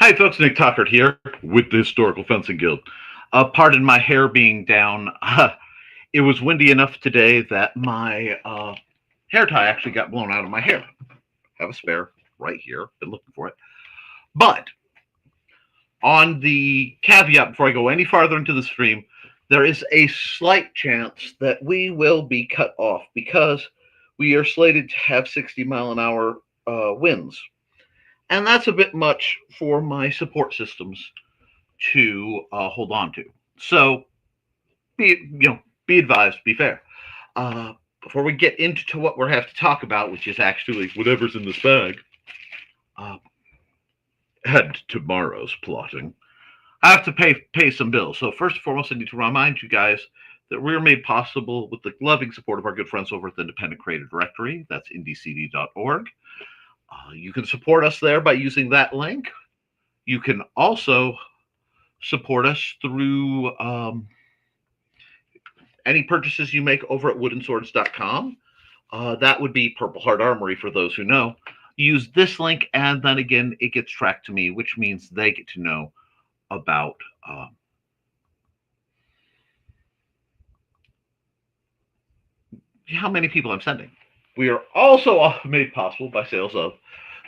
Hi, folks. Nick Tockert here with the Historical Fencing Guild. Pardon my hair being down. It was windy enough today that my hair tie actually got blown out of my hair. Have a spare right here. Been looking for it. But on the caveat, before I go any farther into the stream, there is a slight chance that we will be cut off because we are slated to have 60-mile-an-hour winds. And that's a bit much for my support systems to hold on to. So be advised, be fair. Before we get into what we have to talk about, which is actually whatever's in this bag, and tomorrow's plotting, I have to pay some bills. So first and foremost, I need to remind you guys that we're made possible with the loving support of our good friends over at the Independent Creative Directory. That's IndieCD.org. You can support us there by using that link. You can also support us through any purchases you make over at woodenswords.com. That would be Purple Heart Armory for those who know. Use this link, and then again, it gets tracked to me, which means they get to know about how many people I'm sending. We are also made possible by sales of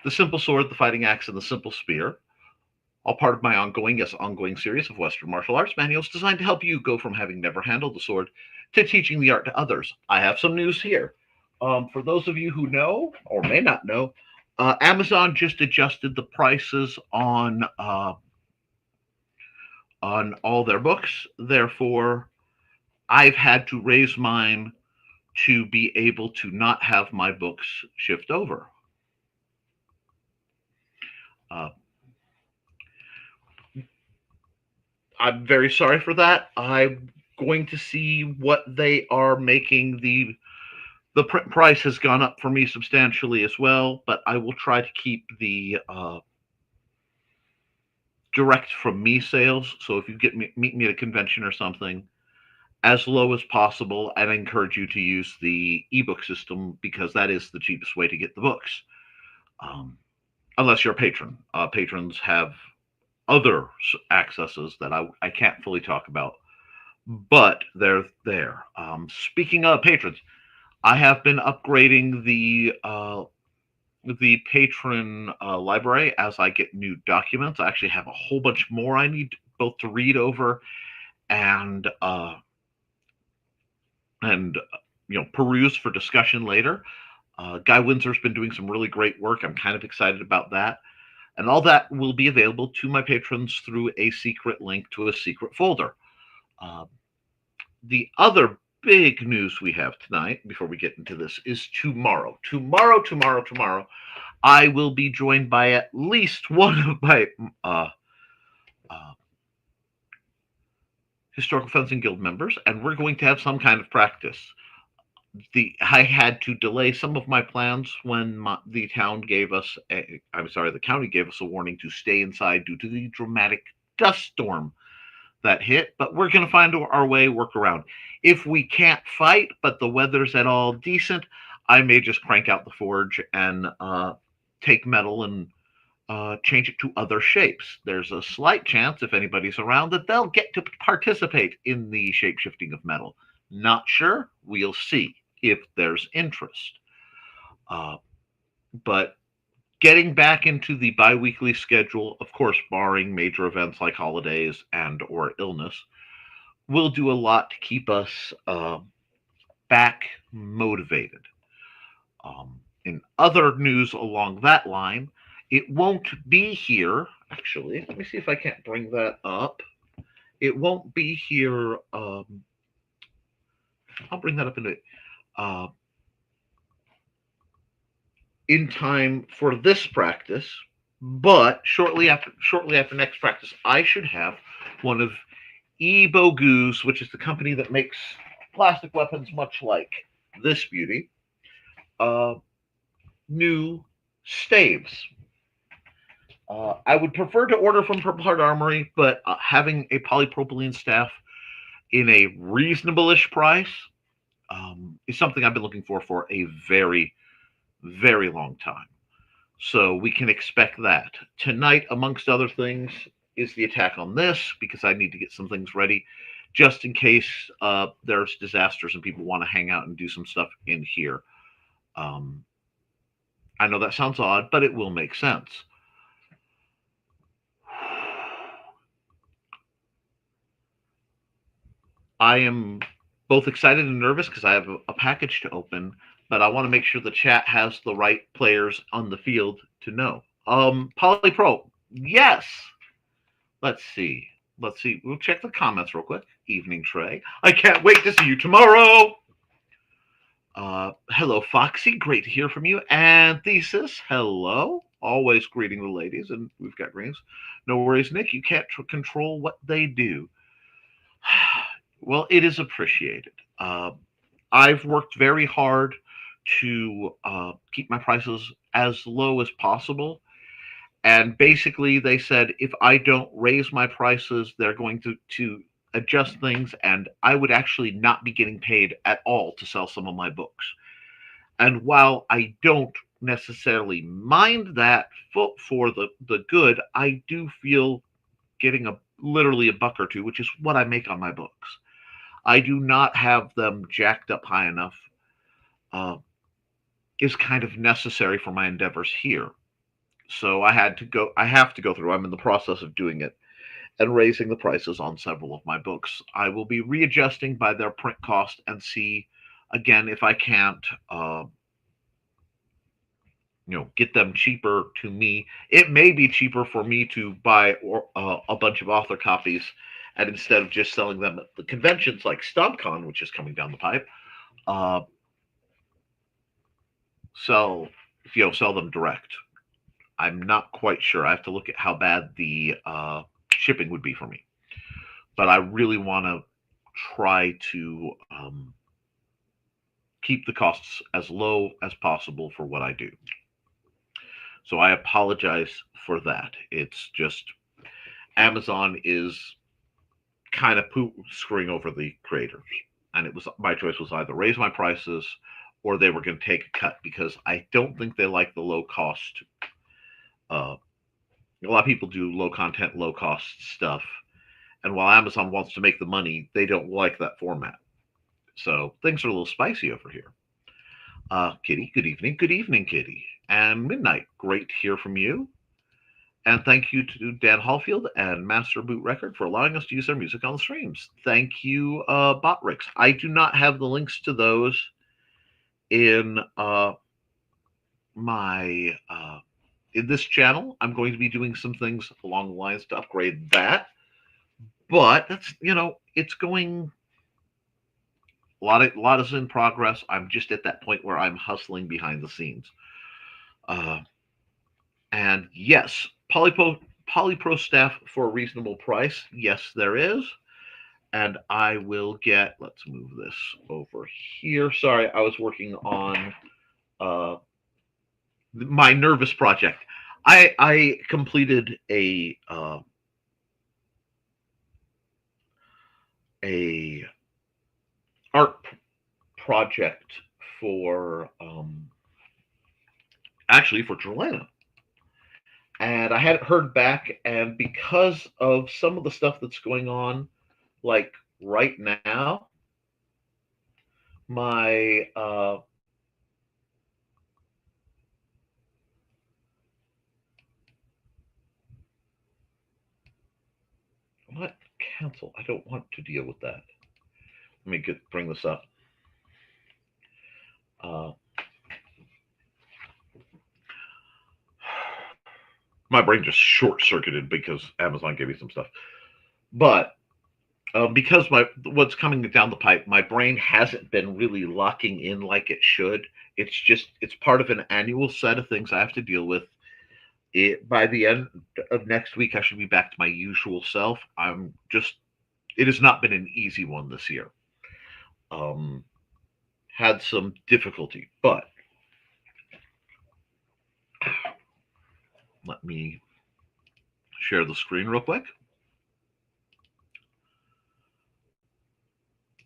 the Simple Sword, the Fighting Axe, and the Simple Spear, all part of my ongoing series of Western martial arts manuals designed to help you go from having never handled the sword to teaching the art to others. I have some news here. For those of you who know or may not know, Amazon just adjusted the prices on all their books. Therefore, I've had to raise mine to be able to not have my books shift over. I'm very sorry for that. I'm going to see what they are making. The print price has gone up for me substantially as well, but I will try to keep the direct from me sales. So if you meet me at a convention or something, as low as possible, I'd encourage you to use the ebook system because that is the cheapest way to get the books. Unless you're a patron. Patrons have other accesses that I can't fully talk about, but they're there. Speaking of patrons, I have been upgrading the patron library as I get new documents. I actually have a whole bunch more I need both to read over and peruse for discussion later. Guy Windsor's been doing some really great work. I'm kind of excited about that. And all that will be available to my patrons through a secret link to a secret folder. The other big news we have tonight, before we get into this, is tomorrow. Tomorrow, I will be joined by at least one of my Historical Fencing Guild members, and we're going to have some kind of practice. I had to delay some of my plans when the county gave us a warning to stay inside due to the dramatic dust storm that hit, but we're going to find our way, work around. If we can't fight, but the weather's at all decent, I may just crank out the forge and take metal and change it to other shapes. There's a slight chance, if anybody's around, that they'll get to participate in the shape-shifting of metal. Not sure. We'll see if there's interest. But getting back into the bi-weekly schedule, of course, barring major events like holidays and or illness, will do a lot to keep us back motivated. In other news along that line, it won't be here. Actually, let me see if I can't bring that up. It won't be here. I'll bring that up in time for this practice, but shortly after next practice, I should have one of Bogu's, which is the company that makes plastic weapons much like this beauty, new staves. I would prefer to order from Purple Heart Armory, but having a polypropylene staff in a reasonable-ish price is something I've been looking for a very, very long time. So we can expect that. Tonight, amongst other things, is the attack on this because I need to get some things ready just in case there's disasters and people want to hang out and do some stuff in here. Um, I know that sounds odd, but it will make sense. I am both excited and nervous because I have a package to open, but I want to make sure the chat has the right players on the field to know. Polypro, yes. Let's see. Let's see. We'll check the comments real quick. Evening, Trey. I can't wait to see you tomorrow. Hello, Foxy. Great to hear from you. And Thesis, hello. Always greeting the ladies, and we've got greetings. No worries, Nick. You can't control what they do. Well, it is appreciated. I've worked very hard to keep my prices as low as possible. And basically, they said if I don't raise my prices, they're going to adjust things, and I would actually not be getting paid at all to sell some of my books. And while I don't necessarily mind that for the good, I do feel getting literally a buck or two, which is what I make on my books. I do not have them jacked up high enough. Is kind of necessary for my endeavors here. So I have to go through. I'm in the process of doing it and raising the prices on several of my books. I will be readjusting by their print cost and see again if I can't get them cheaper to me. It may be cheaper for me to buy a bunch of author copies, and instead of just selling them at the conventions like StompCon, which is coming down the pipe, sell them direct. I'm not quite sure. I have to look at how bad the shipping would be for me. But I really want to try to keep the costs as low as possible for what I do. So I apologize for that. It's just Amazon is kind of screwing over the creators. And my choice was either raise my prices or they were going to take a cut because I don't think they like the low cost. A lot of people do low content, low cost stuff. And while Amazon wants to make the money, they don't like that format. So things are a little spicy over here. Kitty, good evening. Good evening, Kitty. And Midnight, great to hear from you. And thank you to Dan Hallfield and Master Boot Record for allowing us to use their music on the streams. Thank you, Botrix. I do not have the links to those in my in this channel. I'm going to be doing some things along the lines to upgrade that. But that's it's going. A lot is in progress. I'm just at that point where I'm hustling behind the scenes. And yes, Polypro staff for a reasonable price. Yes, there is. And I will get, let's move this over here. Sorry, I was working on my Nervous project. I completed a art project for actually for Trilaina. And I hadn't heard back, and because of some of the stuff that's going on, like right now, my what cancel? I don't want to deal with that. Let me bring this up. My brain just short-circuited because Amazon gave me some stuff. But because what's coming down the pipe, my brain hasn't been really locking in like it should. It's part of an annual set of things I have to deal with. By the end of next week, I should be back to my usual self. It has not been an easy one this year. Had some difficulty, but let me share the screen real quick.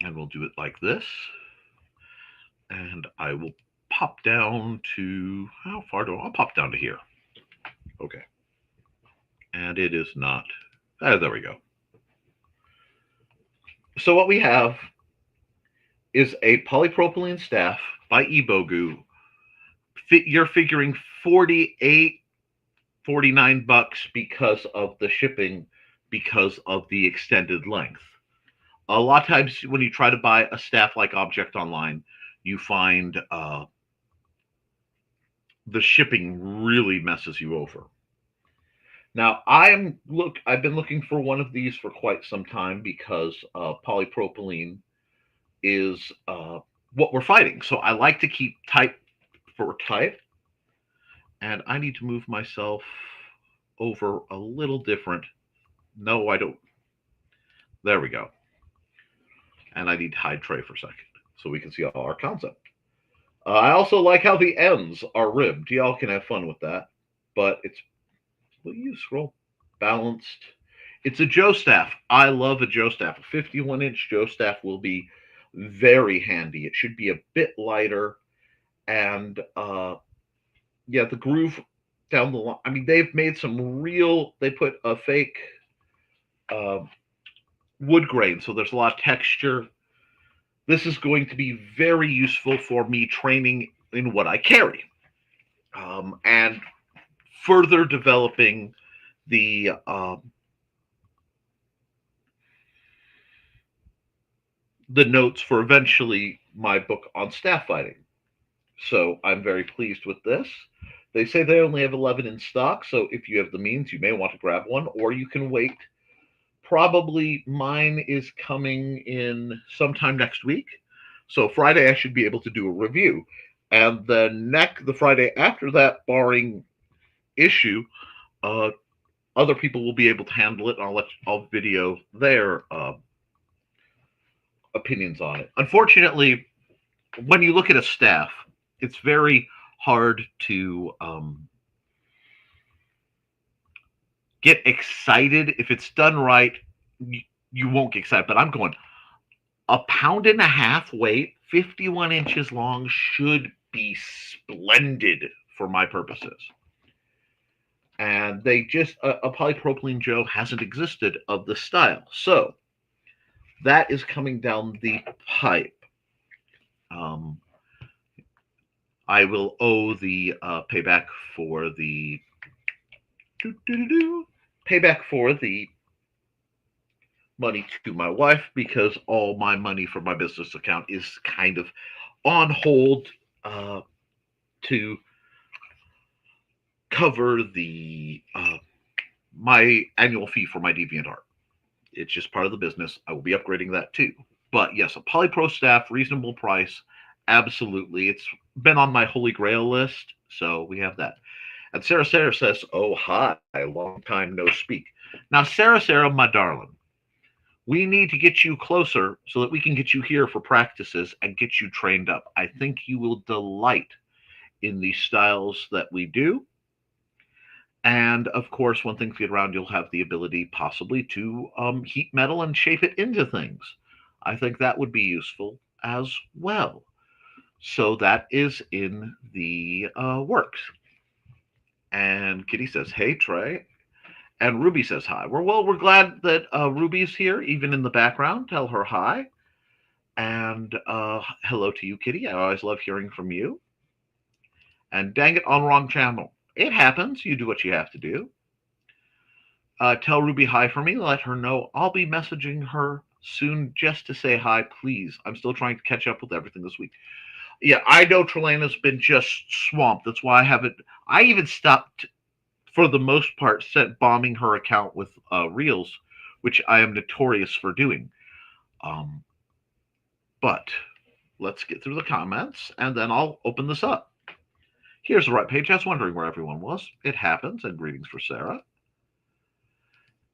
And we'll do it like this. And I will pop down to, how far do I'll pop down to here. Okay. And it is not, there we go. So what we have is a polypropylene staff by Ibogu. You're figuring 48, 49 bucks because of the shipping, because of the extended length. A lot of times when you try to buy a staff like object online, you find the shipping really messes you over. Now I've been looking for one of these for quite some time because polypropylene is what we're fighting. So I like to keep type for type, and I need to move myself over a little different. No, I don't. There we go. And I need to hide tray for a second so we can see all our concept. I also like how the ends are ribbed. Y'all can have fun with that, but it's, will you scroll? Balanced. It's a Joe staff. I love a Joe staff. A 51-inch Joe staff will be very handy. It should be a bit lighter, and yeah, the groove down the line. I mean, they've made some real. They put a fake wood grain, so there's a lot of texture. This is going to be very useful for me training in what I carry, and further developing the notes for eventually my book on staff fighting. So I'm very pleased with this. They say they only have 11 in stock, so if you have the means, you may want to grab one, or you can wait. Probably mine is coming in sometime next week. So Friday I should be able to do a review. And the Friday after that, barring issue, other people will be able to handle it. I'll video their opinions on it. Unfortunately, when you look at a staff, it's very hard to get excited. If it's done right, you won't get excited. But I'm going, 1.5 pounds weight, 51 inches long, should be splendid for my purposes. And they just, a polypropylene Joe hasn't existed of the style. So that is coming down the pipe. I will owe the payback for the money to my wife, because all my money for my business account is kind of on hold to cover the my annual fee for my DeviantArt. It's just part of the business. I will be upgrading that too. But yes, a polypro staff, reasonable price. Absolutely. It's been on my holy grail list, so we have that. And Sarah says, oh, hi, long time no speak. Now, Sarah, my darling, we need to get you closer so that we can get you here for practices and get you trained up. I think you will delight in the styles that we do. And of course, when things get around, you'll have the ability possibly to heat metal and shape it into things. I think that would be useful as well. So that is in the works. And Kitty says, hey, Trey. And Ruby says hi. We're glad that Ruby's here, even in the background. Tell her hi. And hello to you, Kitty. I always love hearing from you. And dang it, on wrong channel. It happens. You do what you have to do. Tell Ruby hi for me. Let her know I'll be messaging her soon just to say hi, please. I'm still trying to catch up with everything this week. Yeah, I know Trilaina's been just swamped. That's why I even stopped, for the most part, bombing her account with reels, which I am notorious for doing. But let's get through the comments, and then I'll open this up. Here's the right page. I was wondering where everyone was. It happens, and greetings for Sarah.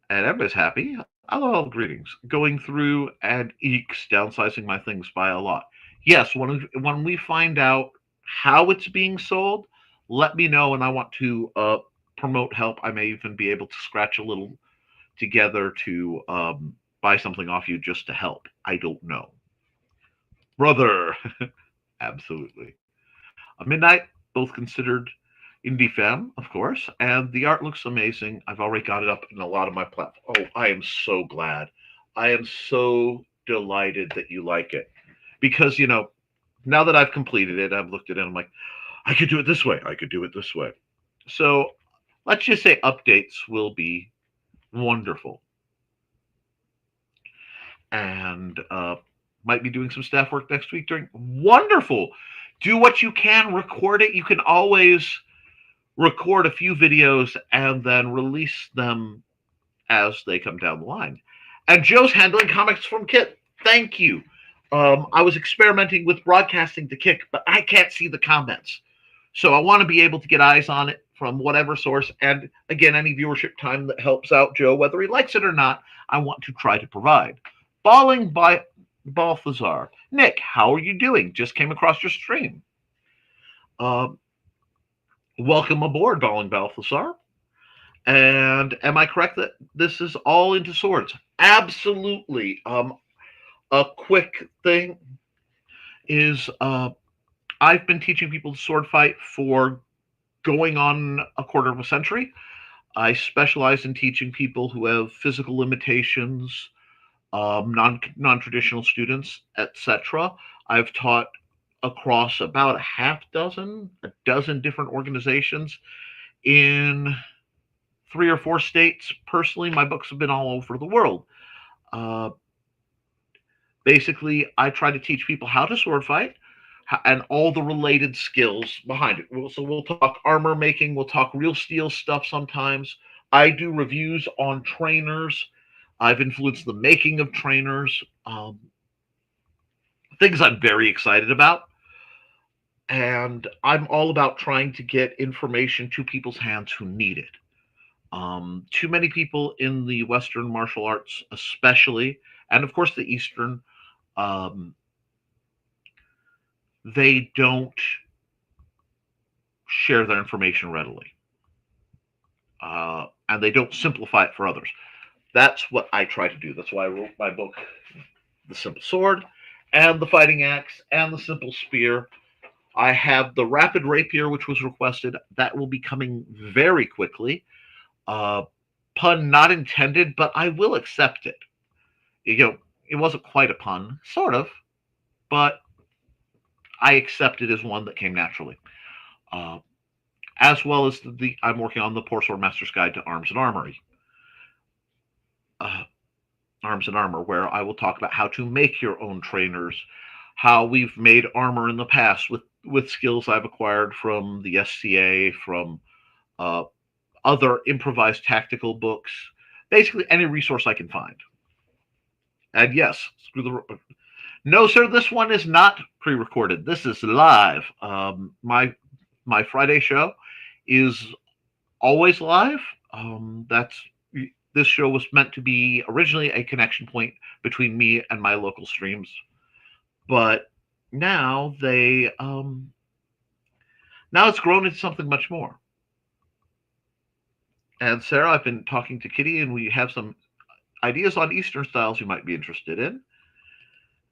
And everybody's happy. I love all the greetings. Going through and eeks, downsizing my things by a lot. Yes, when we find out how it's being sold, let me know, and I want to promote help. I may even be able to scratch a little together to buy something off you just to help. I don't know. Brother. Absolutely. Midnight, both considered indie femme, of course, and the art looks amazing. I've already got it up in a lot of my platforms. Oh, I am so glad. I am so delighted that you like it because now that I've completed it, I've looked at it. I'm like, I could do it this way. I could do it this way. So let's just say updates will be wonderful, and might be doing some staff work next week during. Wonderful. Do what you can. Record it. You can always record a few videos and then release them as they come down the line. And Joe's handling comics from Kit. Thank you. I was experimenting with broadcasting to Kick, but I can't see the comments. So I want to be able to get eyes on it from whatever source. And again, any viewership time that helps out Joe, whether he likes it or not, I want to try to provide. Balling by Balthazar. Nick, how are you doing? Just came across your stream. Welcome aboard, Balling Balthazar. And am I correct that this is all into swords? Absolutely. A quick thing is I've been teaching people to sword fight for going on a quarter of a century. I specialize in teaching people who have physical limitations, non-traditional students, etc. I've taught across about a dozen different organizations in 3 or 4 states. Personally, my books have been all over the world. Basically, I try to teach people how to sword fight and all the related skills behind it. So we'll talk armor making, we'll talk real steel stuff sometimes. I do reviews on trainers. I've influenced the making of trainers, things I'm very excited about. And I'm all about trying to get information to people's hands who need it. Too many people in the Western martial arts, especially, and of course the Eastern, they don't share their information readily. And they don't simplify it for others. That's what I try to do. That's why I wrote my book, The Simple Sword, and the Fighting Axe, and the Simple Spear. I have the Rapid Rapier, which was requested. That will be coming very quickly. Pun not intended, but I will accept it. It wasn't quite a pun, sort of, but I accept it as one that came naturally. As well as I'm working on the Poor Sword Master's Guide to Arms and Armory. Arms and Armor, where I will talk about how to make your own trainers, how we've made armor in the past with skills I've acquired from the SCA, from other improvised tactical books, basically any resource I can find. And yes, no, sir, this one is not pre-recorded. This is live. My Friday show is always live. This show was meant to be originally a connection point between me and my local streams, but now now it's grown into something much more. And Sarah, I've been talking to Kitty, and we have some ideas on Eastern styles you might be interested in.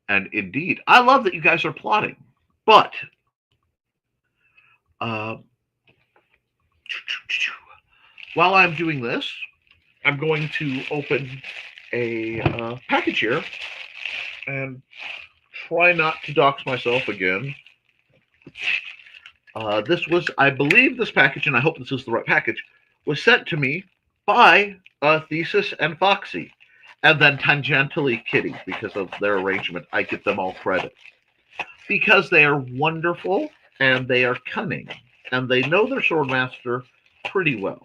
And indeed, I love that you guys are plotting. But while I'm doing this, I'm going to open a package here and try not to dox myself again. This was, I believe this package, and I hope this is the right package, was sent to me by Thesis and Foxy, and then tangentially Kitty, because of their arrangement. I give them all credit. Because they are wonderful, and they are cunning, and they know their Swordmaster pretty well.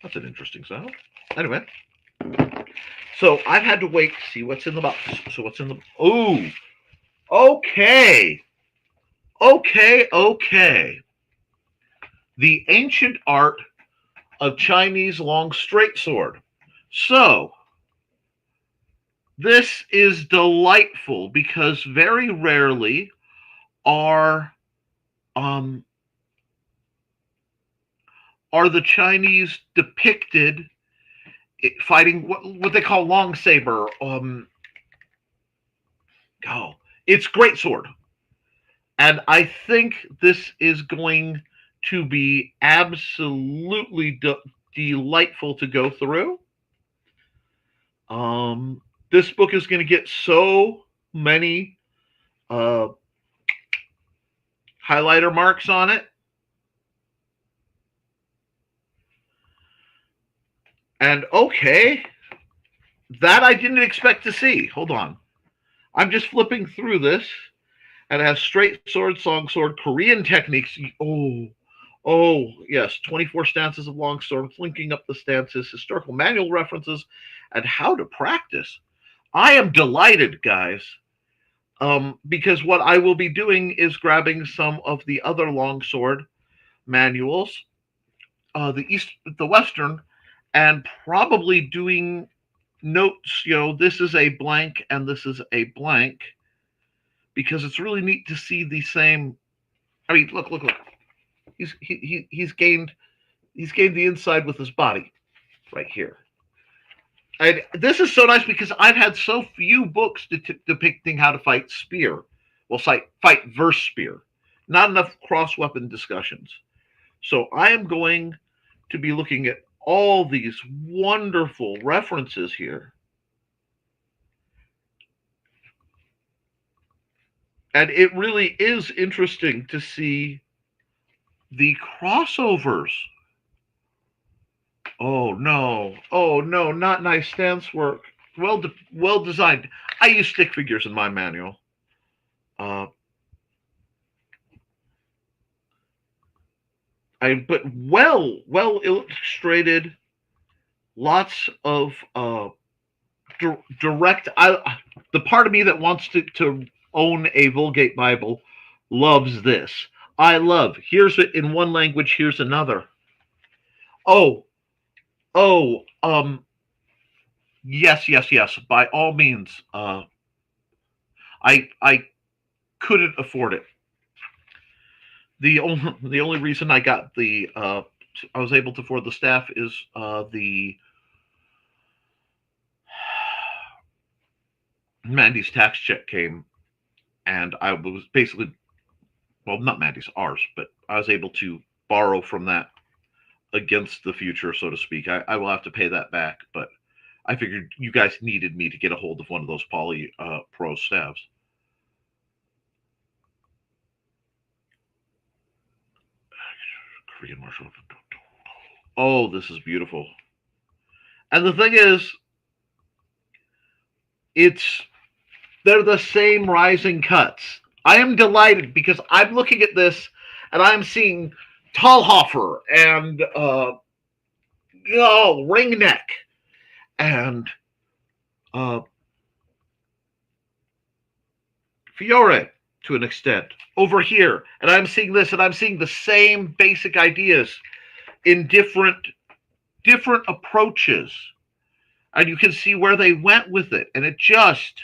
That's an interesting sound. Anyway, so I've had to wait to see what's in the box. So what's in the... Ooh! Okay! Okay. The ancient art of Chinese long straight sword. So, this is delightful because very rarely are the Chinese depicted what they call long saber. It's great sword. And I think this is going to be absolutely delightful to go through. This book is going to get so many uh, highlighter marks on it. And okay, that I didn't expect to see. Hold on. I'm just flipping through this, and it has straight sword, song sword, Korean techniques. Oh, yes, 24 stances of longsword, linking up the stances, historical manual references, and how to practice. I am delighted, guys, because what I will be doing is grabbing some of the other longsword manuals, the Western, and probably doing notes. This is a blank and this is a blank, because it's really neat to see the same. I mean, look. He's gained the inside with his body right here. And this is so nice because I've had so few books depicting how to fight spear. Well, fight verse spear. Not enough cross weapon discussions. So I am going to be looking at all these wonderful references here. And it really is interesting to see the crossovers. Oh no, not nice stance work. Well designed. I use stick figures in my manual. But well illustrated. Lots of direct. The part of me that wants to own a Vulgate Bible loves this. I love. Here's it in one language. Here's another. Yes. By all means. I couldn't afford it. The only reason I got I was able to afford the staff is the Mandy's tax check came, and I was basically, well, not Mandy's, ours, but I was able to borrow from that against the future, so to speak. I will have to pay that back, but I figured you guys needed me to get a hold of one of those Poly Pro staffs. Korean martial. Oh, this is beautiful. And the thing is, they're the same rising cuts. I am delighted because I'm looking at this and I'm seeing Talhofer and ring neck and Fiore to an extent over here, and I'm seeing this, and I'm seeing the same basic ideas in different approaches, and you can see where they went with it, and it just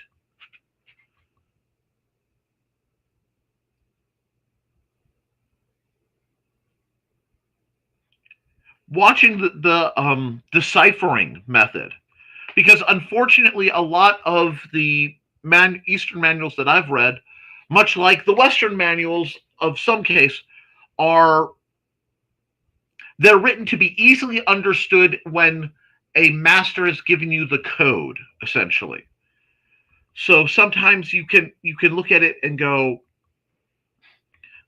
watching the deciphering method, because unfortunately a lot of the Eastern manuals that I've read, much like the Western manuals of some case, they're written to be easily understood when a master is giving you the code, essentially. So sometimes you can look at it and go,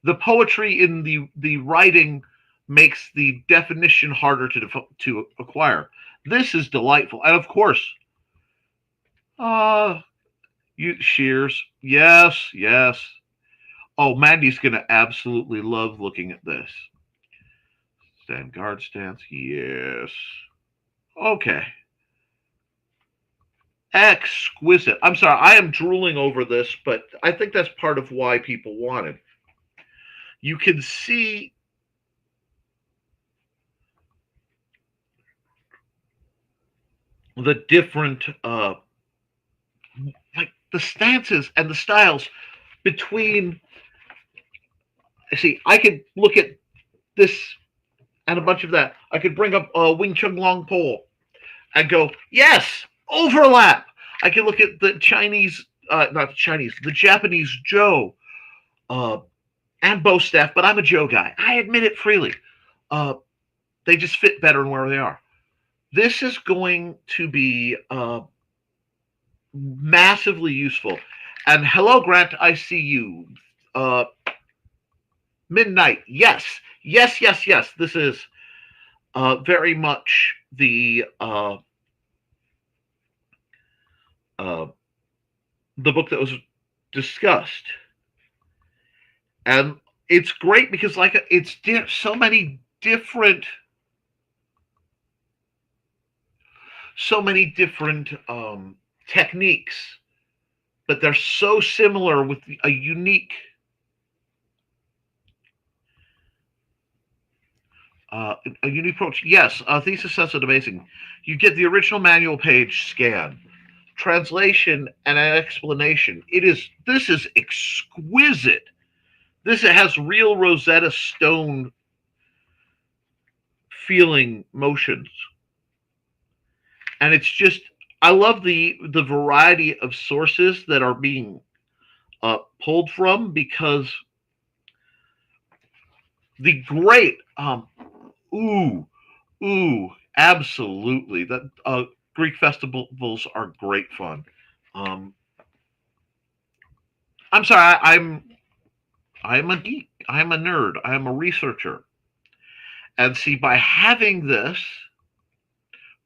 the poetry in the writing makes the definition harder to acquire. This is delightful, and of course, shears. Yes. Oh, Mandy's gonna absolutely love looking at this. Stand guard stance. Yes. Okay. Exquisite. I'm sorry, I am drooling over this, but I think that's part of why people want it. You can see the different like the stances and the styles between. See, I could look at this and a bunch of that. I could bring up Wing Chun Long Pole and go, yes, overlap. I can look at the Chinese not the Chinese, the Japanese Joe, and bow staff, but I'm a Joe guy. I admit it freely. They just fit better in where they are. This is going to be massively useful. And hello, Grant, I see you. Midnight, yes, yes, yes, yes. This is very much the book that was discussed, and it's great because it's so many different techniques, but they're so similar with a unique approach. Yes, thesis says it amazing. You get the original manual page scan, translation, and an explanation. This is exquisite. This has real Rosetta Stone feeling motions, and it's just, I love the variety of sources that are being pulled from, because the great absolutely, that Greek festivals are great fun. I'm sorry, I'm a geek, I'm a nerd, I'm a researcher, and see, by having this,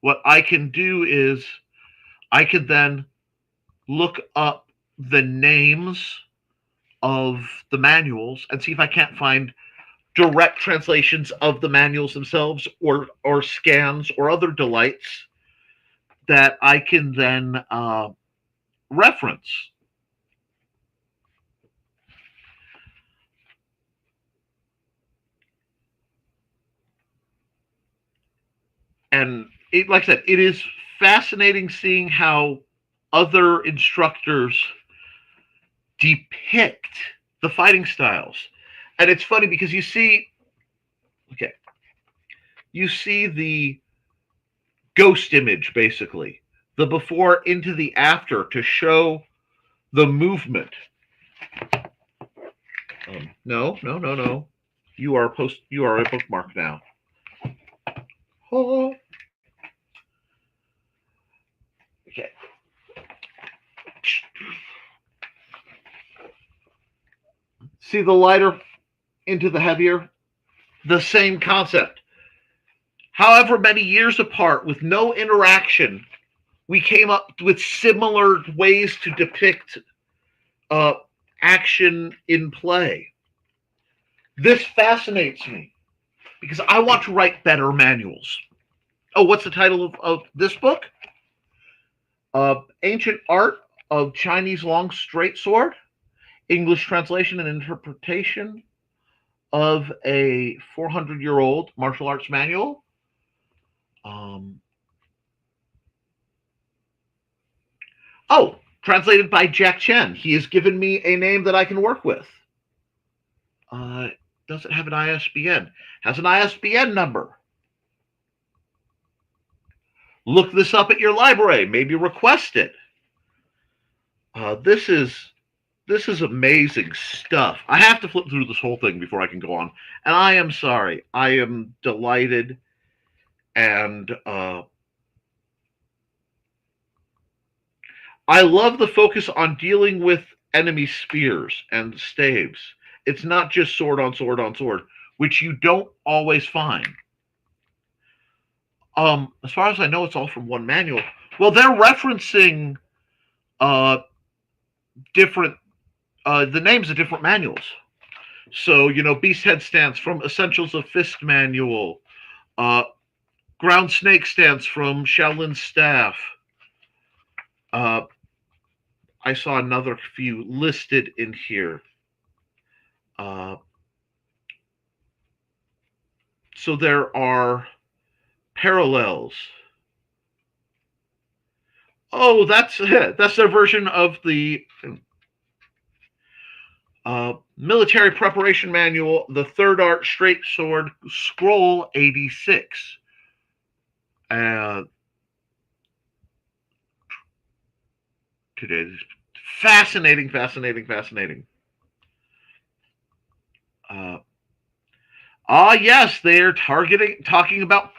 what I can do is I could then look up the names of the manuals and see if I can't find direct translations of the manuals themselves, or scans or other delights that I can then reference. And like I said, it is fascinating seeing how other instructors depict the fighting styles. And it's funny because you see the ghost image, basically, the before into the after, to show the movement. No. You are a bookmark now. Oh. Okay. See the lighter into the heavier? The same concept. However many years apart, with no interaction, we came up with similar ways to depict action in play. This fascinates me because I want to write better manuals. Oh, what's the title of this book? Ancient Art of Chinese Long Straight Sword, English Translation and Interpretation of a 400-year-old martial arts manual. Translated by Jack Chen. He has given me a name that I can work with. Does it have an ISBN? Has an ISBN number. Look this up at your library. Maybe request it. This is amazing stuff. I have to flip through this whole thing before I can go on. And I am sorry. I am delighted, and I love the focus on dealing with enemy spears and staves. It's not just sword on sword on sword, which you don't always find. As far as I know, it's all from one manual. Well, they're referencing different the names of different manuals. So, Beast Head stance from Essentials of Fist Manual. Ground Snake stance from Shaolin Staff. I saw another few listed in here. So there are parallels. Oh, that's their version of the military preparation manual, the Third Art Straight Sword, Scroll 86. Today's Fascinating, fascinating, fascinating. Yes, they're talking about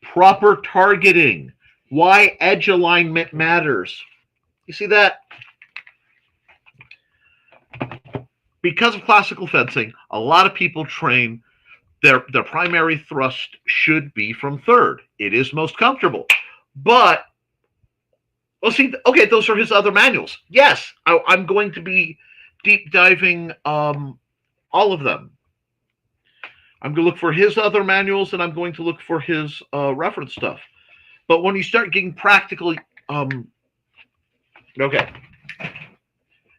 proper targeting. Why edge alignment matters. You see that? Because of classical fencing, a lot of people train their primary thrust should be from third. It is most comfortable. But well, see, okay, those are his other manuals. Yes, I'm going to be deep diving all of them. I'm going to look for his other manuals, and I'm going to look for his reference stuff. But when you start getting practically, okay,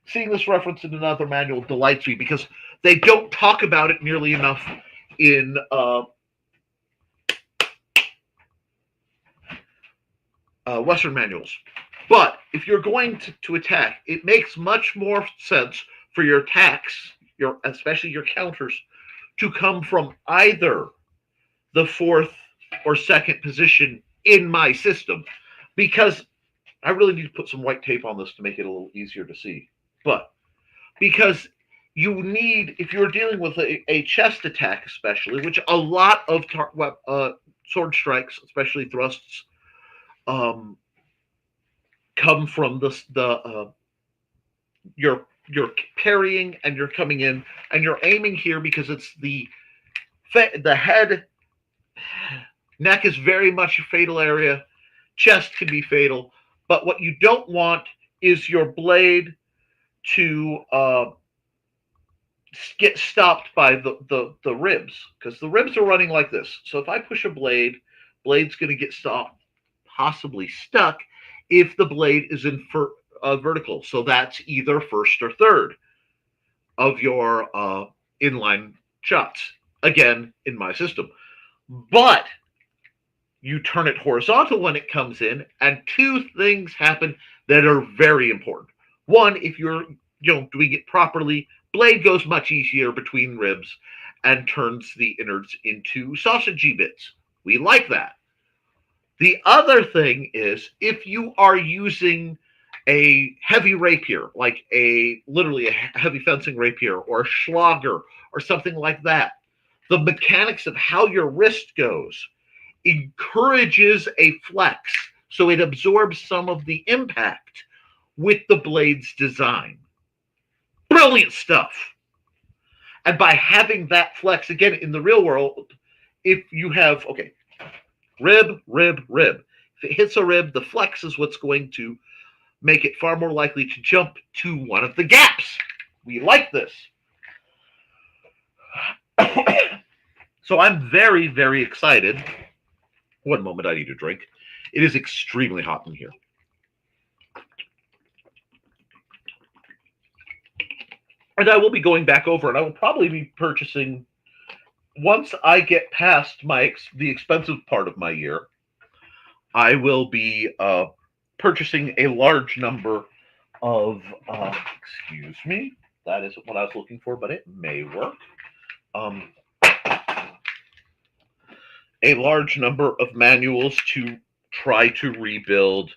seeing this reference in another manual delights me because they don't talk about it nearly enough in Western manuals. But if you're going to attack, it makes much more sense for your attacks, especially your counters, to come from either the fourth or second position in my system. Because I really need to put some white tape on this to make it a little easier to see. But because you need, if you're dealing with a chest attack, especially, which a lot of sword strikes, especially thrusts, come from you're parrying and you're coming in and you're aiming here because it's the head, neck is very much a fatal area, chest can be fatal, but what you don't want is your blade to get stopped by the ribs, because the ribs are running like this. So if I push a blade's going to get stopped, possibly stuck, if the blade is in vertical. So that's either first or third of your inline shots, again, in my system. But you turn it horizontal when it comes in, and two things happen that are very important. One, if you're doing it properly, blade goes much easier between ribs and turns the innards into sausagey bits. We like that. The other thing is, if you are using a heavy rapier, like literally a heavy fencing rapier or a schlager or something like that, the mechanics of how your wrist goes encourages a flex, so it absorbs some of the impact with the blade's design. Brilliant stuff. And by having that flex, again, in the real world, if you have, okay, rib, rib, rib. If it hits a rib, the flex is what's going to make it far more likely to jump to one of the gaps. We like this. So I'm very, very excited. One moment, I need a drink. It is extremely hot in here. And I will be going back over, and I will probably be purchasing, once I get past the expensive part of my year, I will be purchasing a large number of, excuse me, that isn't what I was looking for, but it may work. A large number of manuals to try to rebuild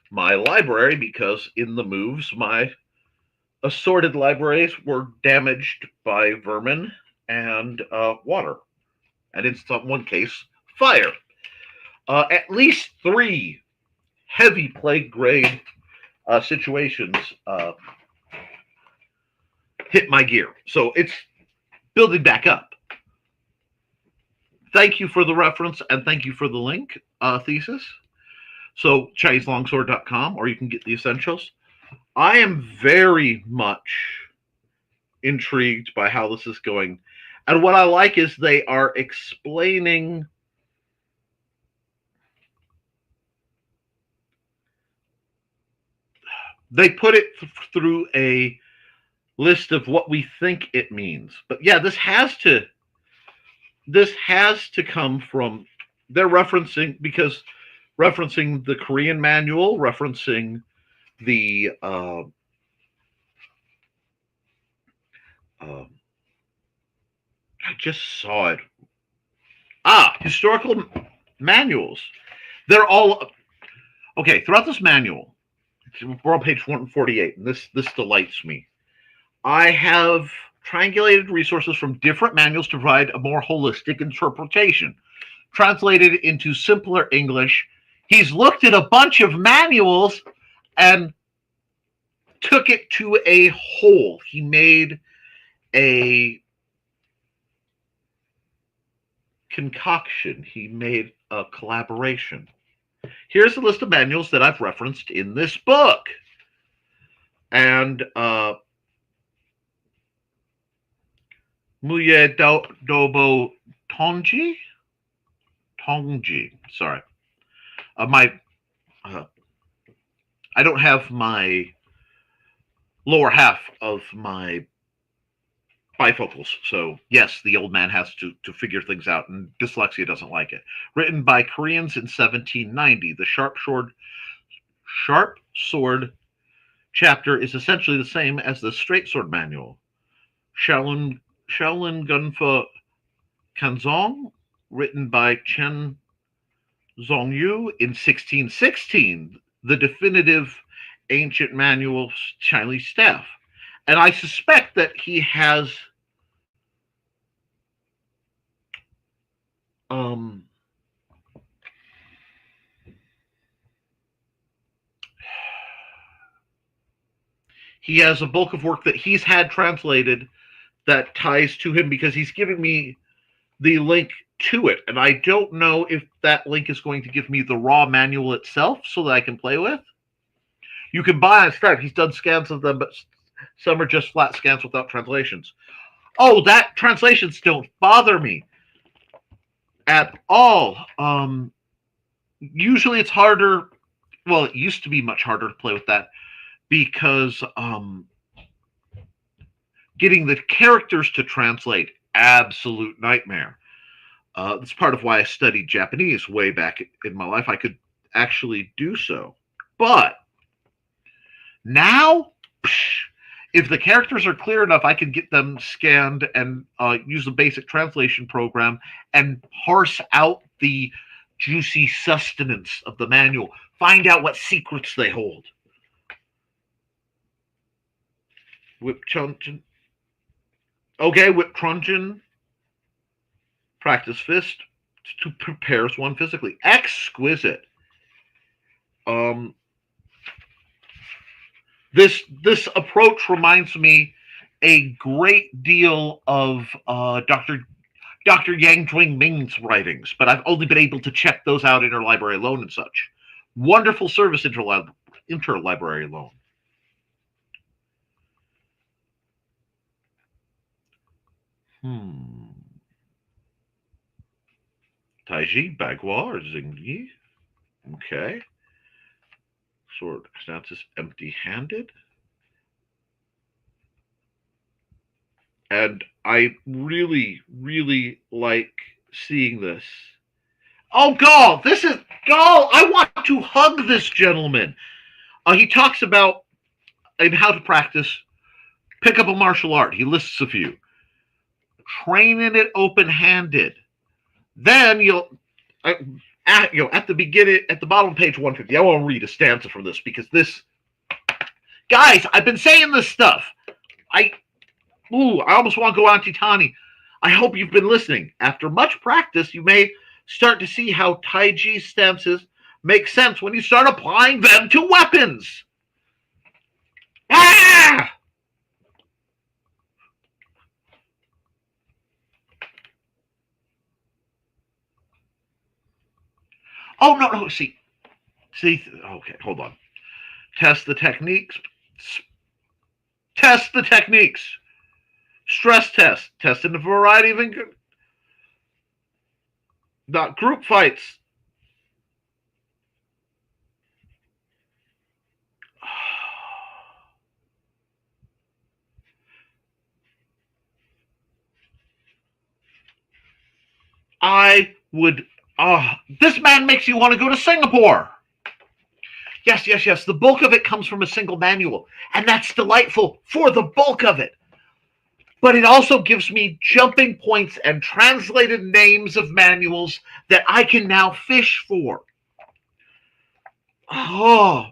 my library, because in the moves, my assorted libraries were damaged by vermin and water, and in one case, fire. At least 3 heavy plague grade situations hit my gear. So it's building back up. Thank you for the reference, and thank you for the link, Thesis. So ChineseLongsword.com, or you can get the essentials. I am very much intrigued by how this is going. And what I like is they are explaining they put it through a list of what we think it means. But yeah, this has to come from, they're referencing the Korean manual, referencing the I just saw it. Historical manuals. They're all okay. Throughout this manual, we're on page 148, and this delights me. I have triangulated resources from different manuals to provide a more holistic interpretation. Translated into simpler English, he's looked at a bunch of manuals and took it to a whole. He made a concoction. He made a collaboration. Here's a list of manuals that I've referenced in this book. And Muye Dobo Tongji? Tongji, sorry. I don't have my lower half of my bifocals, so yes, the old man has to figure things out, and dyslexia doesn't like it. Written by Koreans in 1790, the sharp sword chapter is essentially the same as the straight sword manual. Shaolin Gunfa Kanzong, written by Chen Zhongyu in 1616, the definitive ancient manual of Chinese staff. And I suspect that he has a bulk of work that he's had translated that ties to him, because he's given me the link to it. And I don't know if that link is going to give me the raw manual itself so that I can play with. You can buy on Stripe. He's done scans of them, but some are just flat scans without translations. Oh, that translations don't bother me at all. Usually it's harder. Well, it used to be much harder to play with that because getting the characters to translate, absolute nightmare. That's part of why I studied Japanese way back in my life. I could actually do so. But now, if the characters are clear enough, I can get them scanned and use the basic translation program and parse out the juicy sustenance of the manual. Find out what secrets they hold. Whip Chunchen. Okay, Whip Truncheon. Practice fist to prepares one physically. Exquisite. This approach reminds me a great deal of Dr. Yang Jwing-Ming's writings, but I've only been able to check those out interlibrary loan and such. Wonderful service interlibrary loan. Taiji, Bagua, or Xingyi. Okay. Sword stance is empty-handed. And I really, really like seeing this. Oh, Gall! This is Gall! I want to hug this gentleman. He talks about in how to practice, pick up a martial art. He lists a few. Training it open-handed. Then at the beginning, at the bottom of page 150, I want to read a stanza from this because this, guys, I've been saying this stuff. I almost want to go on Titani. I hope you've been listening. After much practice, you may start to see how Taiji stances make sense when you start applying them to weapons. Ah! Oh, no, see, okay, hold on. Test the techniques. Stress test. Test in a variety of not group fights. This man makes you want to go to Singapore. Yes. The bulk of it comes from a single manual, and that's delightful for the bulk of it. But it also gives me jumping points and translated names of manuals that I can now fish for. Oh,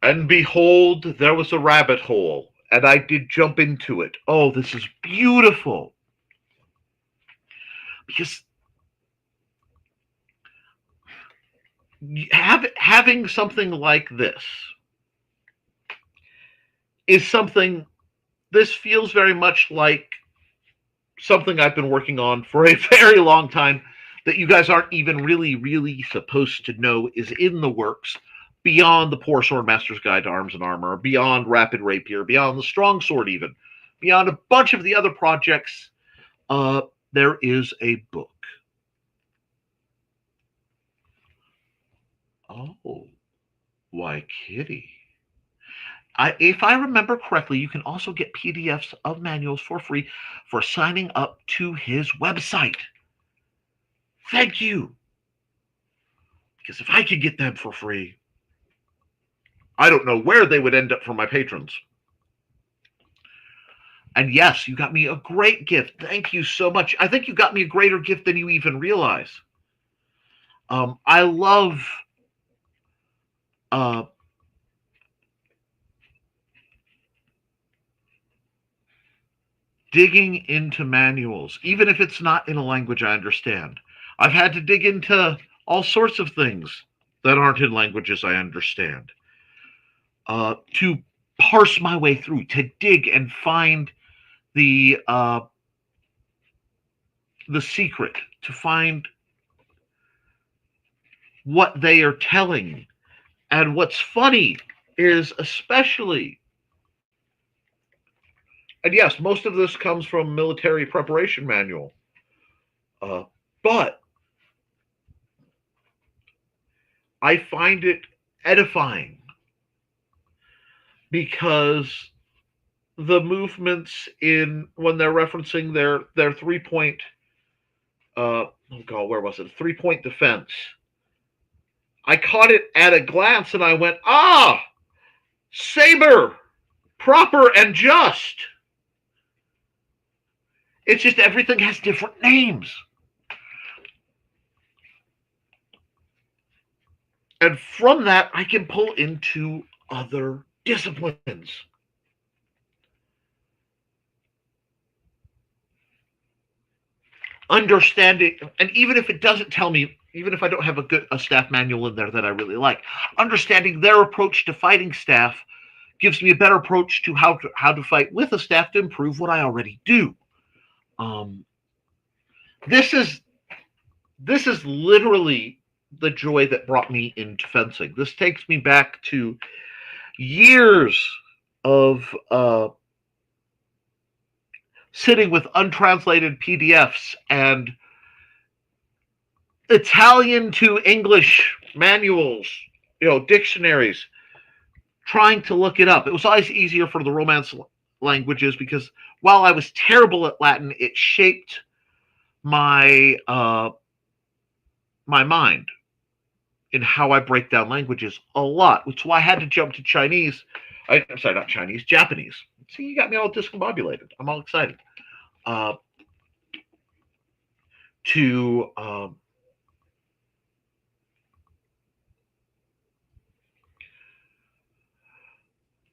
And behold, there was a rabbit hole, and I did jump into it. Oh, this is beautiful. Because having something like this is something, this feels very much like something I've been working on for a very long time that you guys aren't even really supposed to know is in the works, beyond the Poor Swordmaster's Guide to Arms and Armor, beyond Rapid Rapier, beyond the Strong Sword even, beyond a bunch of the other projects. There is a book. Oh, why, Kitty. If I remember correctly, you can also get PDFs of manuals for free for signing up to his website. Thank you. Because if I could get them for free, I don't know where they would end up for my patrons. And yes, you got me a great gift. Thank you so much. I think you got me a greater gift than you even realize. I love digging into manuals, even if it's not in a language I understand. I've had to dig into all sorts of things that aren't in languages I understand, to parse my way through, to dig and find the secret, to find what they are telling. And what's funny is, especially, and yes, most of this comes from military preparation manual, but I find it edifying because the movements in, when they're referencing their 3-point, oh God, where was it? 3-point defense. I caught it at a glance and I went, saber, proper and just. It's just everything has different names. And from that, I can pull into other disciplines. Understanding, and even if it doesn't tell me, even if I don't have a staff manual in there that I really like, understanding their approach to fighting staff gives me a better approach to how to fight with a staff to improve what I already do. This is literally the joy that brought me into fencing. This takes me back to years of sitting with untranslated PDFs and Italian to English manuals, dictionaries, trying to look it up. It was always easier for the Romance languages because while I was terrible at Latin, it shaped my my mind in how I break down languages a lot, which is why I had to jump to Chinese. I'm sorry, not Chinese, Japanese. See, you got me all discombobulated. I'm all excited. To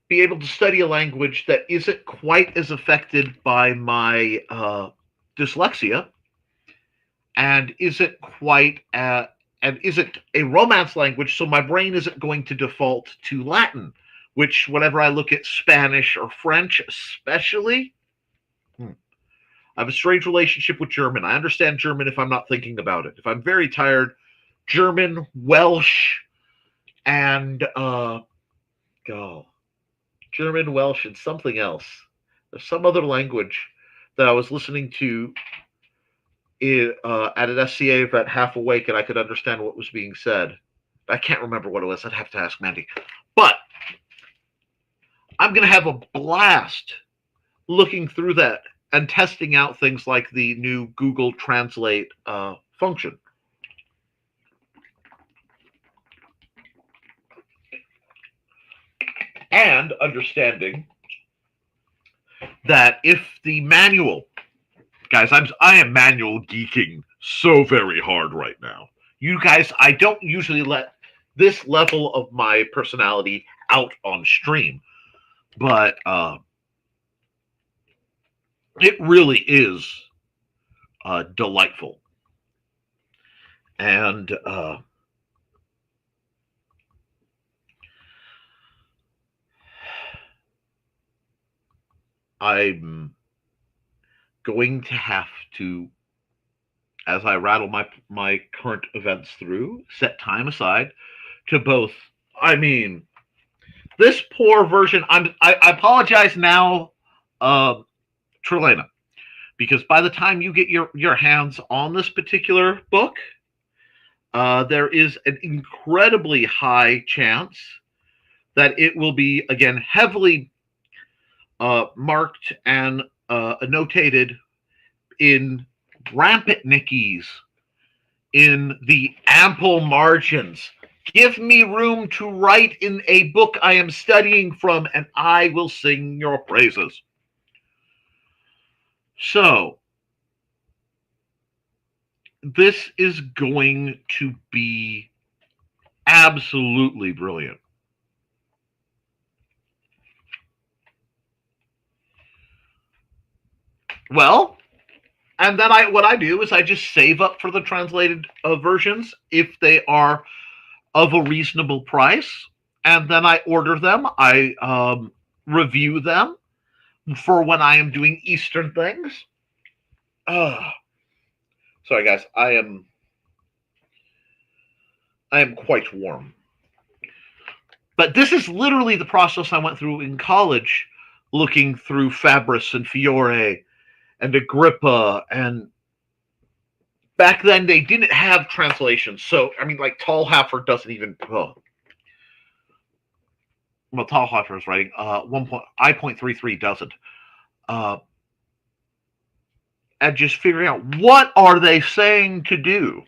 be able to study a language that isn't quite as affected by my dyslexia, and isn't quite and isn't a Romance language, so my brain isn't going to default to Latin, which whenever I look at Spanish or French especially, I have a strange relationship with German. I understand German if I'm not thinking about it. If I'm very tired, German, Welsh, and German, Welsh, and something else. There's some other language that I was listening to at an SCA event half awake, and I could understand what was being said. I can't remember what it was. I'd have to ask Mandy. But I'm going to have a blast looking through that and testing out things like the new Google Translate function. And understanding that if the manual, guys, I am manual geeking so very hard right now. You guys, I don't usually let this level of my personality out on stream. But it really is delightful. And I'm going to have to, as I rattle my current events through, set time aside to both. I mean, this poor version. I apologize now, Trilaina, because by the time you get your hands on this particular book, there is an incredibly high chance that it will be again heavily marked and notated in rampant nickies, in the ample margins. Give me room to write in a book I am studying from, and I will sing your praises. So, this is going to be absolutely brilliant. Well, and then what I do is I just save up for the translated versions if they are of a reasonable price, and then I order them. I review them for when I am doing Eastern things. Sorry, guys. I am quite warm. But this is literally the process I went through in college, looking through Fabris and Fiore and Agrippa, and back then they didn't have translations. So I mean, like Tallhofer doesn't even. Well, Tallhofer is writing. I.33 doesn't. And just figuring out what are they saying to do.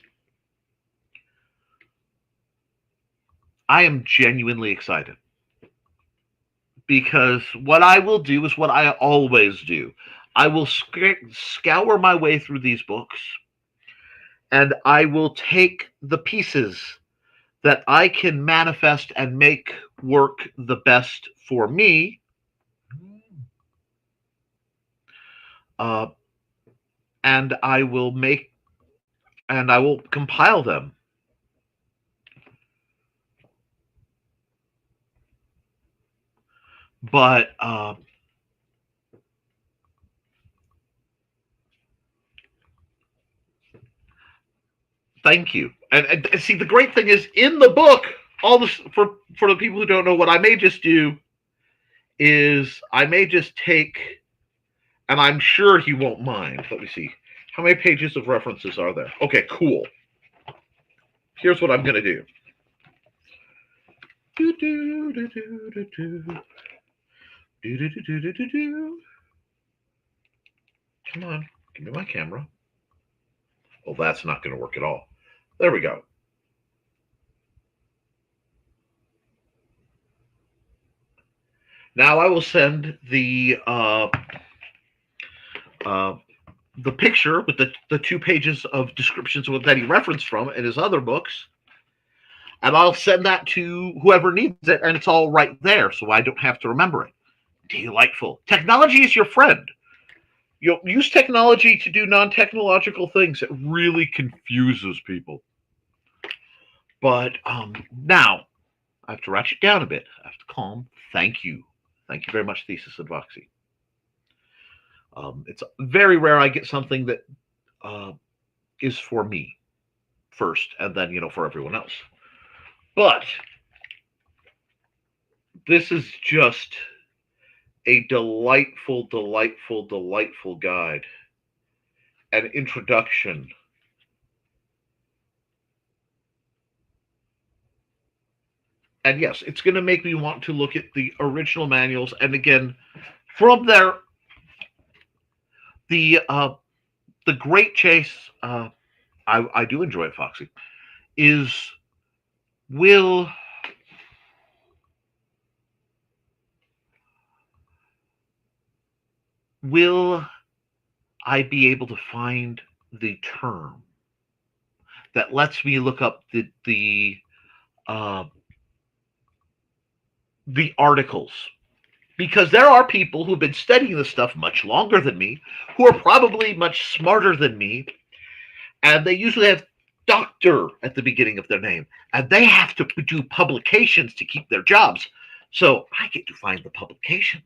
I am genuinely excited, because what I will do is what I always do. I will scour my way through these books, and I will take the pieces that I can manifest and make work the best for me, and I will compile them. But thank you. And see, the great thing is in the book, all this for the people who don't know, what I may just do is I may just take, and I'm sure he won't mind. Let me see. How many pages of references are there? Okay, cool. Here's what I'm going to do. Come on, give me my camera. Well, that's not going to work at all. There we go. Now I will send the picture with the 2 pages of descriptions that he referenced from in his other books, and I'll send that to whoever needs it, and it's all right there, so I don't have to remember it. Delightful. Technology is your friend. You'll use technology to do non-technological things. It really confuses people. But now I have to ratchet down a bit. I have to calm. Thank you. Thank you very much, Thesis and Voxy. It's very rare I get something that is for me first, and then, for everyone else. But this is just a delightful, delightful, delightful guide, an introduction. And yes, it's going to make me want to look at the original manuals. And again, from there, the Great Chase, I do enjoy it, Foxy, is will I be able to find the term that lets me look up the the articles, because there are people who've been studying this stuff much longer than me, who are probably much smarter than me, and they usually have doctor at the beginning of their name, and they have to do publications to keep their jobs. So I get to find the publications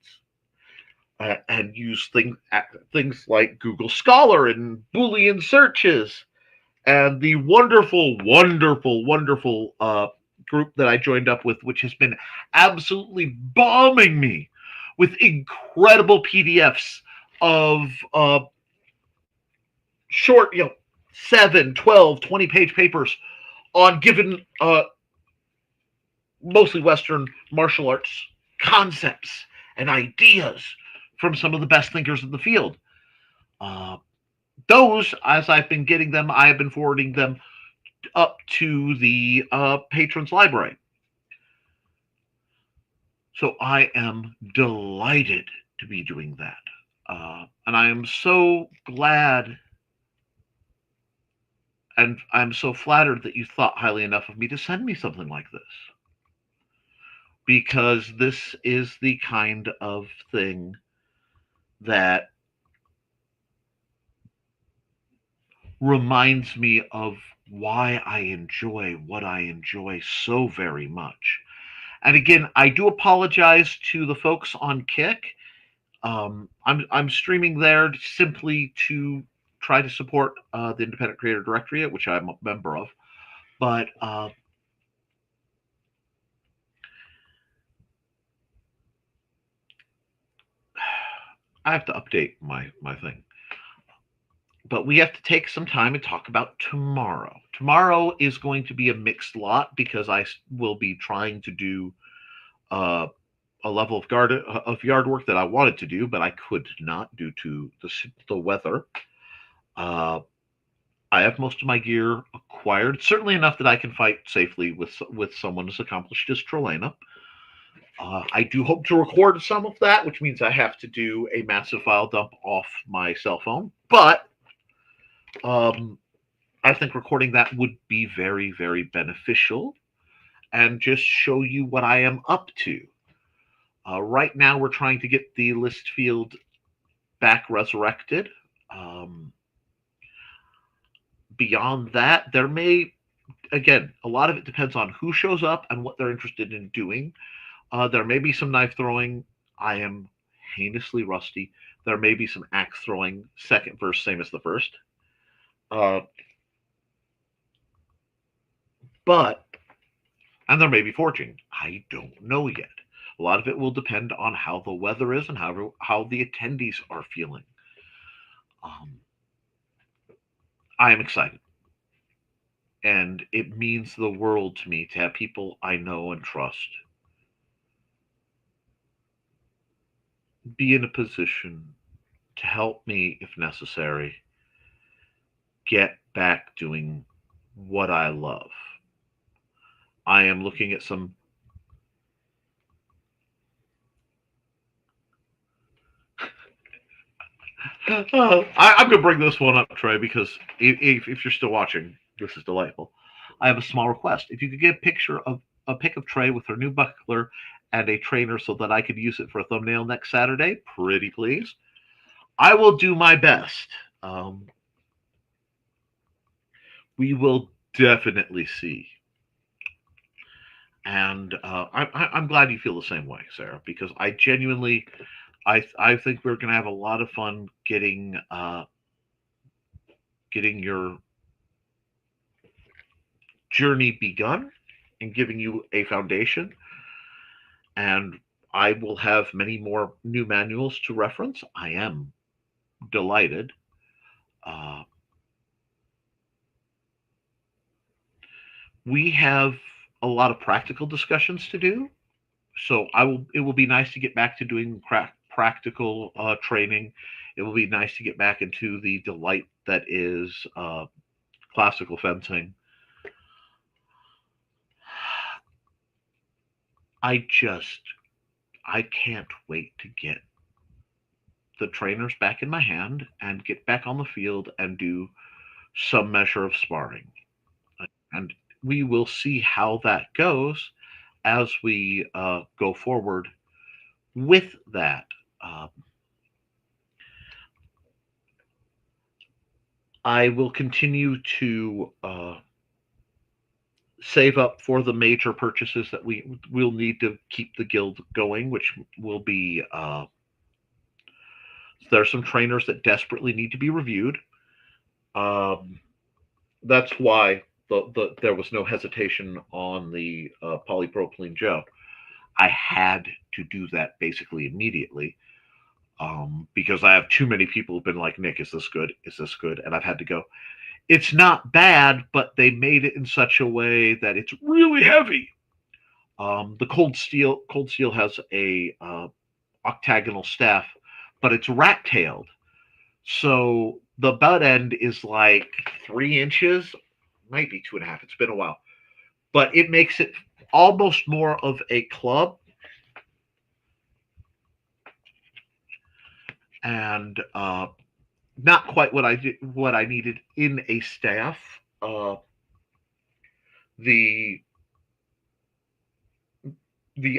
and use things like Google Scholar and Boolean searches and the wonderful, wonderful, wonderful group that I joined up with, which has been absolutely bombing me with incredible PDFs of short, 7, 12, 20-page papers on given mostly Western martial arts concepts and ideas from some of the best thinkers in the field. Uh, those, as I've been getting them, I have been forwarding them up to the patrons library. So I am delighted to be doing that. And I am so glad and I'm so flattered that you thought highly enough of me to send me something like this. Because this is the kind of thing that reminds me of why I enjoy what I enjoy so very much. And again, I do apologize to the folks on Kick. I'm streaming there simply to try to support the Independent Creator Directorate, which I'm a member of. But I have to update my thing. But we have to take some time and talk about tomorrow. Tomorrow is going to be a mixed lot because I will be trying to do a level of yard work that I wanted to do, but I could not due to the weather. I have most of my gear acquired, certainly enough that I can fight safely with someone as accomplished as Trilaina. I do hope to record some of that, which means I have to do a massive file dump off my cell phone. But I think recording that would be very, very beneficial and just show you what I am up to. Right now, we're trying to get the list field back resurrected. Beyond that, there may, again, a lot of it depends on who shows up and what they're interested in doing. There may be some knife throwing. I am heinously rusty. There may be some axe throwing. Second verse, same as the first. And there may be forging. I don't know yet. A lot of it will depend on how the weather is and how the attendees are feeling. I am excited. And it means the world to me to have people I know and trust be in a position to help me, if necessary, get back doing what I love. I am looking at some I'm going to bring this one up, Trey, because if you're still watching, this is delightful. I have a small request. If you could get a pic of Trey with her new buckler and a trainer so that I could use it for a thumbnail next Saturday, pretty please. I will do my best. We will definitely see. And I'm glad you feel the same way, Sarah, because I genuinely, I think we're going to have a lot of fun getting your journey begun and giving you a foundation. And I will have many more new manuals to reference. I am delighted. We have a lot of practical discussions to do. So it will be nice to get back to doing practical training. It will be nice to get back into the delight that is classical fencing. I can't wait to get the trainers back in my hand and get back on the field and do some measure of sparring. And we will see how that goes. as we go forward with that. I will continue to save up for the major purchases that we will need to keep the guild going, which will be there are some trainers that desperately need to be reviewed. That's why there was no hesitation on the polypropylene gel. I had to do that basically immediately because I have too many people who've been like, Nick, is this good? Is this good? And I've had to go, it's not bad, but they made it in such a way that it's really heavy. The cold steel has a octagonal staff, but it's rat-tailed. So the butt end is like 3 inches, might be 2.5. It's been a while, but it makes it almost more of a club. And not quite what I needed in a staff. The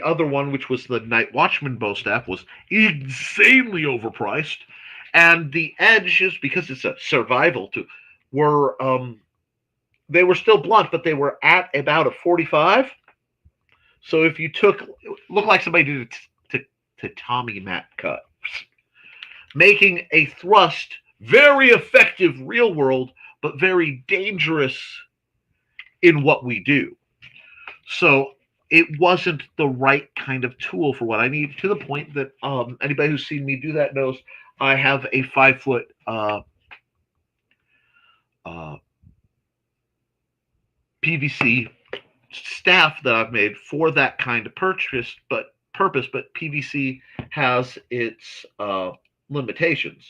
other one, which was the Night Watchman bow staff, was insanely overpriced, and the edges, because it's a survival too, were they were still blunt, but they were at about a 45. So if you took, it looked like somebody did a tatami mat cut, making a thrust very effective real world, but very dangerous in what we do. So it wasn't the right kind of tool for what I need, to the point that anybody who's seen me do that knows I have a 5-foot PVC staff that I've made for that kind of purpose, but PVC has its limitations.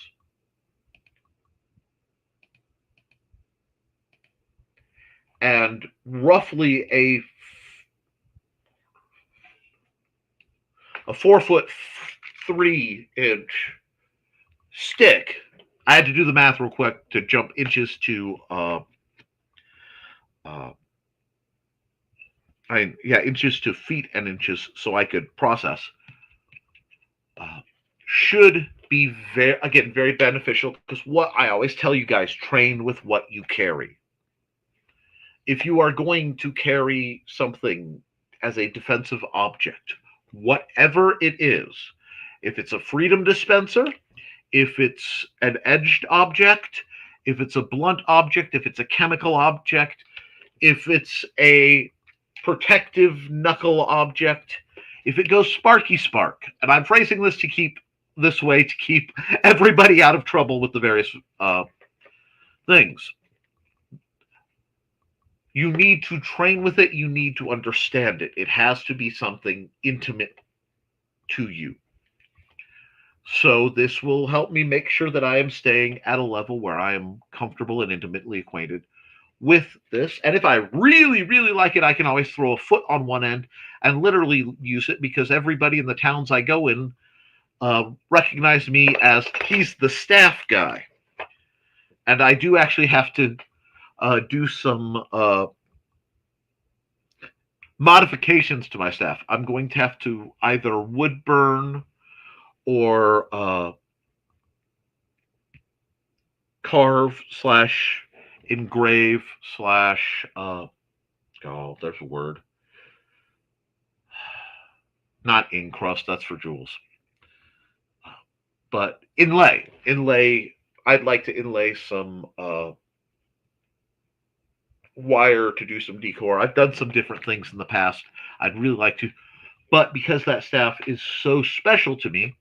And roughly a 4-foot 3-inch stick. I had to do the math real quick to jump inches to inches to feet and inches, so I could process. Should be very beneficial, because what I always tell you guys, train with what you carry. If you are going to carry something as a defensive object, whatever it is, if it's a freedom dispenser, if it's an edged object, if it's a blunt object, if it's a chemical object, if it's a protective knuckle object, if it goes sparky spark, and I'm phrasing this to keep everybody out of trouble with the various things. You need to train with it. You need to understand it. It has to be something intimate to you. So this will help me make sure that I am staying at a level where I am comfortable and intimately acquainted with this. And if I really, really like it, I can always throw a foot on one end and literally use it, because everybody in the towns I go in recognize me as, he's the staff guy. And I do actually have to do some modifications to my staff. I'm going to have to either wood burn or carve / engrave / there's a word. Not encrust, that's for jewels. But inlay. I'd like to inlay some wire to do some decor. I've done some different things in the past. I'd really like to, but because that staff is so special to me,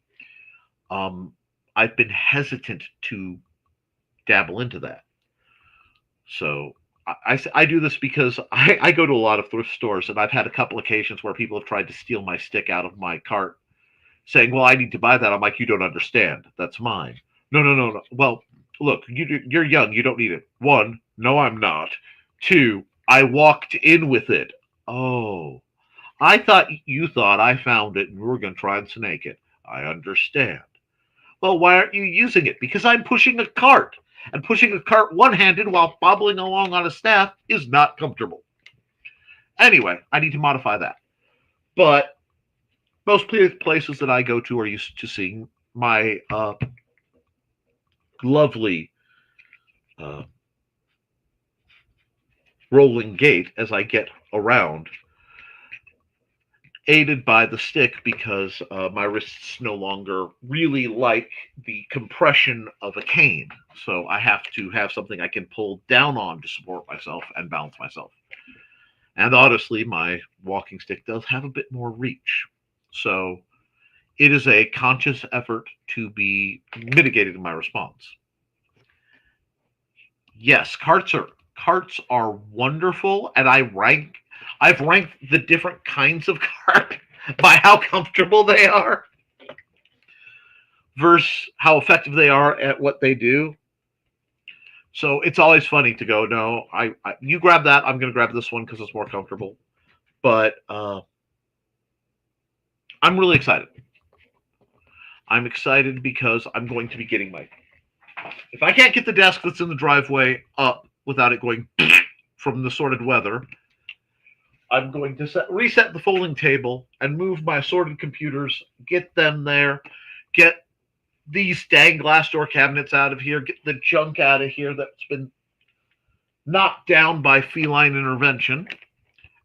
I've been hesitant to dabble into that. So I do this because I go to a lot of thrift stores, and I've had a couple occasions where people have tried to steal my stick out of my cart, saying, well, I need to buy that. I'm like, you don't understand. That's mine. No. Well, look, you're young. You don't need it. 1, no, I'm not. 2, I walked in with it. Oh, I thought you thought I found it and we were going to try and snake it. I understand. Well, why aren't you using it? Because I'm pushing a cart. And pushing a cart one-handed while bobbling along on a staff is not comfortable. Anyway, I need to modify that. But most places that I go to are used to seeing my lovely rolling gait as I get around, aided by the stick because my wrists no longer really like the compression of a cane. So I have to have something I can pull down on to support myself and balance myself. And honestly, my walking stick does have a bit more reach. So it is a conscious effort to be mitigated in my response. Yes, carts are wonderful, and I've ranked the different kinds of cart by how comfortable they are versus how effective they are at what they do. So it's always funny to go, no, you grab that, I'm going to grab this one because it's more comfortable. But I'm really excited. I'm excited because I'm going to be getting if I can't get the desk that's in the driveway up without it going from the assorted weather, I'm going to reset the folding table and move my assorted computers, get them there, get these dang glass door cabinets out of here, get the junk out of here that's been knocked down by feline intervention,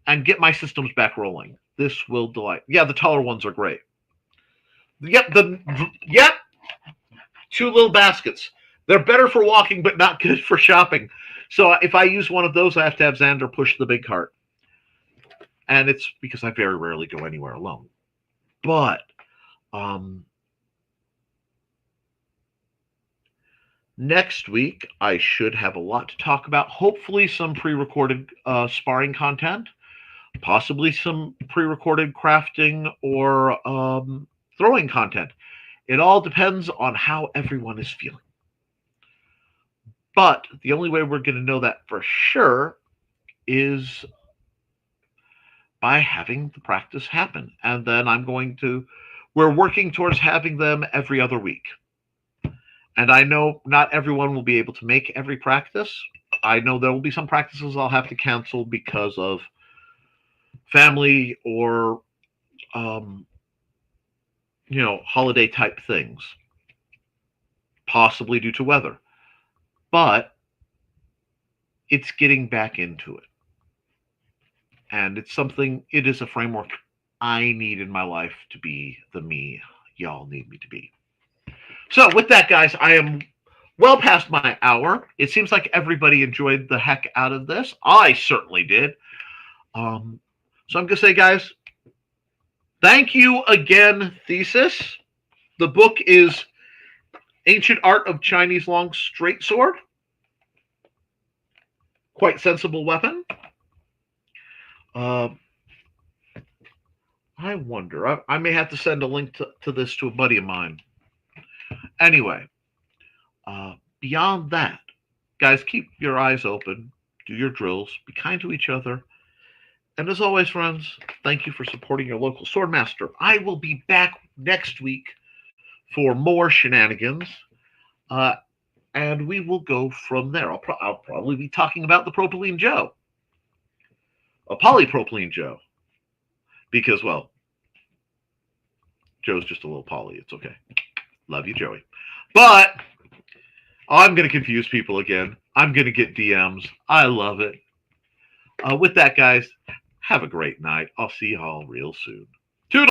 and get my systems back rolling. This will delight. Yeah, the taller ones are great. Yep, yep, 2 little baskets. They're better for walking, but not good for shopping. So if I use one of those, I have to have Xander push the big cart. And it's because I very rarely go anywhere alone. But next week, I should have a lot to talk about. Hopefully some pre-recorded sparring content, possibly some pre-recorded crafting or throwing content. It all depends on how everyone is feeling. But the only way we're going to know that for sure is by having the practice happen. And then we're working towards having them every other week. And I know not everyone will be able to make every practice. I know there will be some practices I'll have to cancel because of family or, holiday type things, possibly due to weather. But it's getting back into it. And it is a framework I need in my life to be the me y'all need me to be. So with that, guys, I am well past my hour. It seems like everybody enjoyed the heck out of this. I certainly did. So I'm going to say, guys, thank you again, Thesis. The book is Ancient Art of Chinese Long Straight Sword. Quite sensible weapon. I wonder. I may have to send a link to this to a buddy of mine. Anyway, beyond that, guys, keep your eyes open, do your drills, be kind to each other. And as always, friends, thank you for supporting your local swordmaster. I will be back next week for more shenanigans, and we will go from there. I'll probably be talking about the Propylene Joe, a polypropylene Joe, because, well, Joe's just a little poly. It's okay. Love you, Joey. But I'm going to confuse people again. I'm going to get DMs. I love it. With that, guys, have a great night. I'll see you all real soon.